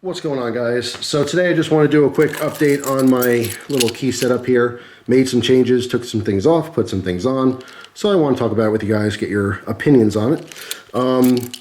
What's going on, guys? So today I just want to do a quick update on my little key setup here. Made some changes, took some things off, put some things on. So I want to talk about it with you guys, get your opinions on it.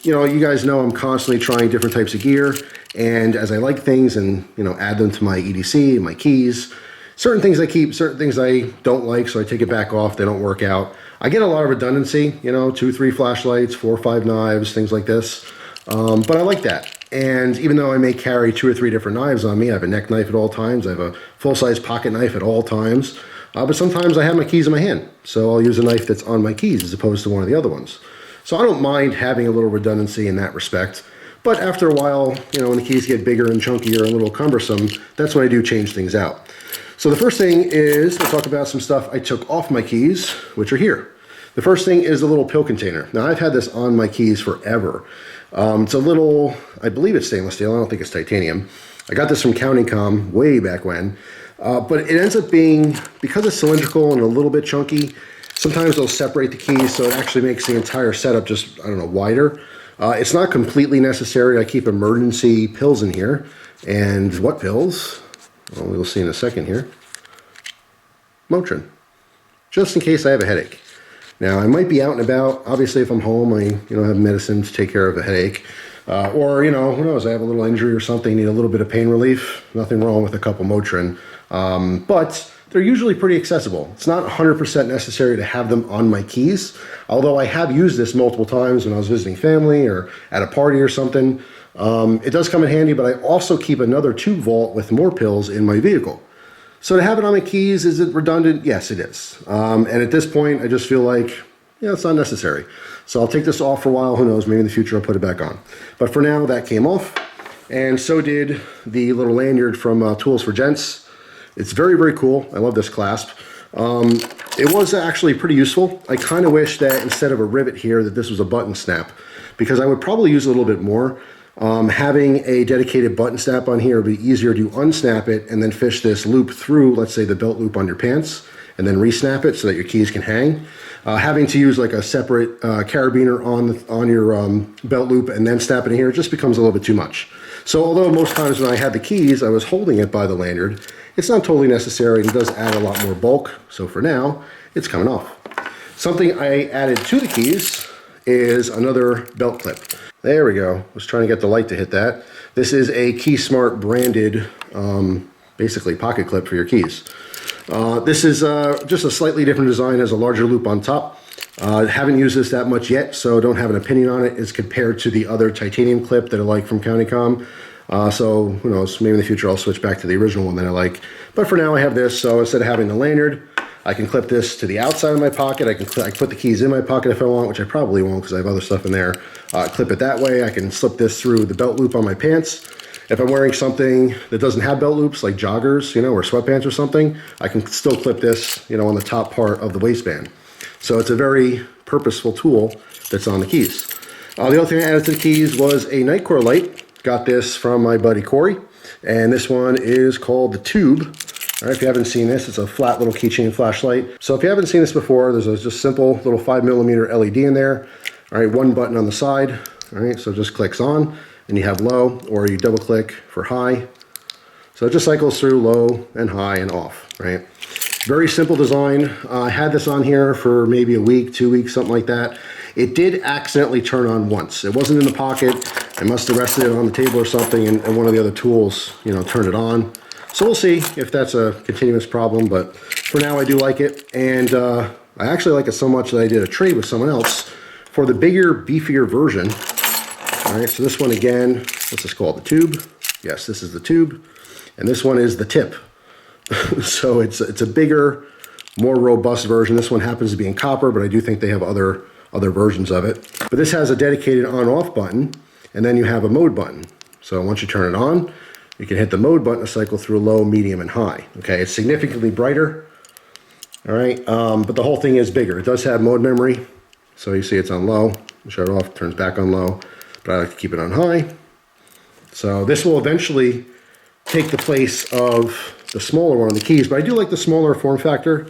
You guys know I'm constantly trying different types of gear, and as I like things and, add them to my EDC, my keys, certain things I keep, certain things I don't like, so I take it back off, they don't work out. I get a lot of redundancy, 2, 3 flashlights, 4 or 5 knives, things like this. But I like that. And even though I may carry 2 or 3 different knives on me, I have a neck knife at all times, I have a full-size pocket knife at all times, but sometimes I have my keys in my hand, so I'll use a knife that's on my keys as opposed to one of the other ones. So I don't mind having a little redundancy in that respect, but after a while, when the keys get bigger and chunkier and a little cumbersome, that's when I do change things out. So the first thing is to talk about some stuff I took off my keys, which are here. The first thing is the little pill container. Now I've had this on my keys forever. It's a little, I believe it's stainless steel, I don't think it's titanium. I got this from COM way back when, but it ends up being, because it's cylindrical and a little bit chunky, sometimes they'll separate the keys so it actually makes the entire setup just, wider. It's not completely necessary. I keep emergency pills in here. And what pills? Well, we'll see in a second here. Motrin, just in case I have a headache. Now, I might be out and about. Obviously, if I'm home, I have medicine to take care of a headache. Or, who knows, I have a little injury or something, need a little bit of pain relief. Nothing wrong with a couple Motrin. But they're usually pretty accessible. It's not 100% necessary to have them on my keys, although I have used this multiple times when I was visiting family or at a party or something. It does come in handy, but I also keep another tube vault with more pills in my vehicle. So to have it on my keys, is it redundant? Yes, it is. And at this point, I just feel like, it's not necessary. So I'll take this off for a while. Who knows? Maybe in the future I'll put it back on. But for now, that came off. And so did the little lanyard from Tools for Gents. It's very, very cool. I love this clasp. It was actually pretty useful. I kind of wish that instead of a rivet here, that this was a button snap, because I would probably use it a little bit more. Having a dedicated button snap on here would be easier to unsnap it and then fish this loop through, let's say the belt loop on your pants, and then re-snap it so that your keys can hang. Having to use like a separate carabiner on your belt loop and then snap it in here, it just becomes a little bit too much. So although most times when I had the keys, I was holding it by the lanyard, it's not totally necessary and it does add a lot more bulk. So for now, it's coming off. Something I added to the keys is another belt clip. There we go. I was trying to get the light to hit that. This is a KeySmart branded, basically pocket clip for your keys. This is just a slightly different design, has a larger loop on top. Haven't used this that much yet, so don't have an opinion on it as compared to the other titanium clip that I like from COM. So who knows, maybe in the future I'll switch back to the original one that I like. But for now I have this, so instead of having the lanyard, I can clip this to the outside of my pocket. I can put the keys in my pocket if I want, which I probably won't because I have other stuff in there. Clip it that way. I can slip this through the belt loop on my pants. If I'm wearing something that doesn't have belt loops, like joggers, or sweatpants or something, I can still clip this, on the top part of the waistband. So it's a very purposeful tool that's on the keys. The other thing I added to the keys was a Nitecore light. Got this from my buddy Corey, and this one is called the Tube. All right, if you haven't seen this, it's a flat little keychain flashlight. So if you haven't seen this before, there's a just simple little 5mm LED in there. All right, one button on the side. All right, so it just clicks on, and you have low, or you double click for high. So it just cycles through low and high and off, right? Very simple design. I had this on here for maybe a week, 2 weeks, something like that. It did accidentally turn on once. It wasn't in the pocket. I must have rested it on the table or something, and one of the other tools, turned it on. So we'll see if that's a continuous problem, but for now I do like it. And I actually like it so much that I did a trade with someone else for the bigger, beefier version. All right, so this one again, what's this called? The Tube? Yes, this is the Tube. And this one is the Tip. So it's a bigger, more robust version. This one happens to be in copper, but I do think they have other versions of it. But this has a dedicated on-off button, and then you have a mode button. So once you turn it on, you can hit the mode button to cycle through low, medium, and high. Okay, it's significantly brighter. All right, but the whole thing is bigger. It does have mode memory. So you see it's on low. Shut it off, turns back on low. But I like to keep it on high. So this will eventually take the place of the smaller one on the keys, but I do like the smaller form factor.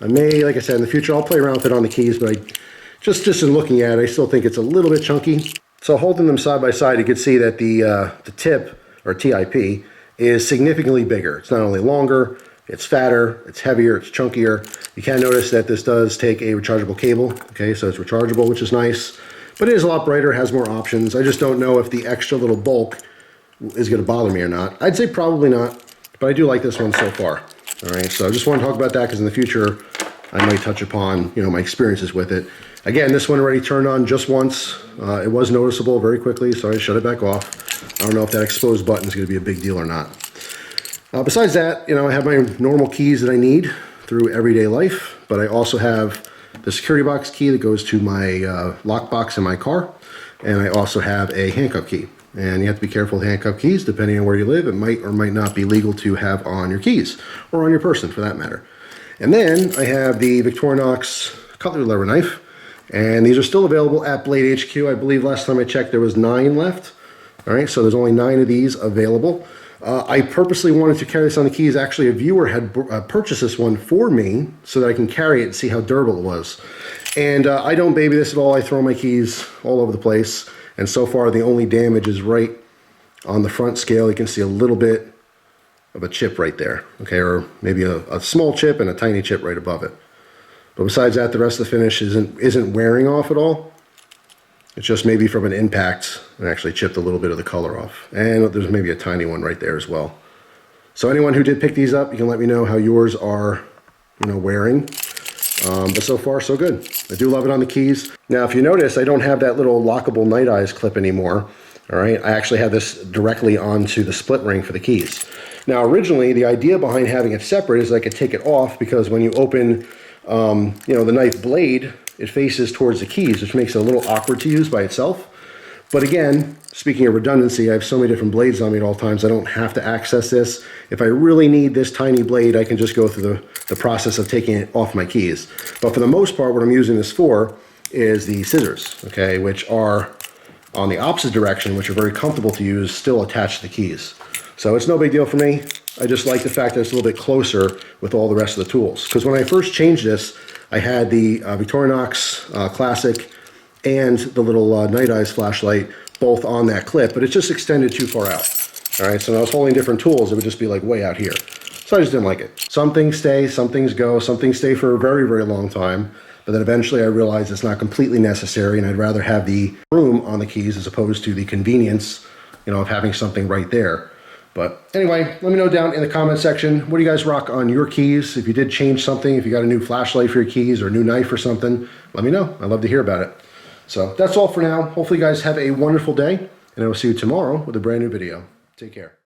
I may, like I said, in the future, I'll play around with it on the keys, but just in looking at it, I still think it's a little bit chunky. So holding them side by side, you can see that the tip or TIP, is significantly bigger. It's not only longer, it's fatter, it's heavier, it's chunkier. You can notice that this does take a rechargeable cable, okay, so it's rechargeable, which is nice. But it is a lot brighter, has more options. I just don't know if the extra little bulk is going to bother me or not. I'd say probably not, but I do like this one so far. All right, so I just want to talk about that because in the future, I might touch upon, my experiences with it. Again, this one already turned on just once. It was noticeable very quickly, so I shut it back off. I don't know if that exposed button is going to be a big deal or not. Besides that, I have my normal keys that I need through everyday life, but I also have the security box key that goes to my lockbox in my car, and I also have a handcuff key. And you have to be careful with handcuff keys. Depending on where you live, it might or might not be legal to have on your keys, or on your person for that matter. And then I have the Victorinox cutlery lever knife, and these are still available at BladeHQ. I believe last time I checked there was 9 left. All right, so there's only 9 of these available. I purposely wanted to carry this on the keys. Actually, a viewer had purchased this one for me so that I can carry it and see how durable it was. And I don't baby this at all. I throw my keys all over the place. And so far, the only damage is right on the front scale. You can see a little bit of a chip right there, okay, or maybe a small chip and a tiny chip right above it. But besides that, the rest of the finish isn't wearing off at all. It's just maybe from an impact and actually chipped a little bit of the color off. And there's maybe a tiny one right there as well. So anyone who did pick these up, you can let me know how yours are, wearing. But so far, so good. I do love it on the keys. Now, if you notice, I don't have that little lockable night eyes clip anymore. All right, I actually have this directly onto the split ring for the keys. Now, originally, the idea behind having it separate is I could take it off because when you open, the knife blade, it faces towards the keys, which makes it a little awkward to use by itself. But again, speaking of redundancy, I have so many different blades on me at all times, I don't have to access this. If I really need this tiny blade, I can just go through the process of taking it off my keys. But for the most part, what I'm using this for is the scissors, okay, which are on the opposite direction, which are very comfortable to use, still attached to the keys. So it's no big deal for me. I just like the fact that it's a little bit closer with all the rest of the tools. Because when I first changed this, I had the Victorinox Classic and the little Night Eyes flashlight both on that clip, but it just extended too far out. All right, so when I was holding different tools, it would just be like way out here. So I just didn't like it. Some things stay, some things go, some things stay for a very, very long time, but then eventually I realized it's not completely necessary, and I'd rather have the room on the keys as opposed to the convenience, of having something right there. But anyway, let me know down in the comment section, what do you guys rock on your keys? If you did change something, if you got a new flashlight for your keys or a new knife or something, let me know. I'd love to hear about it. So that's all for now. Hopefully you guys have a wonderful day, and I will see you tomorrow with a brand new video. Take care.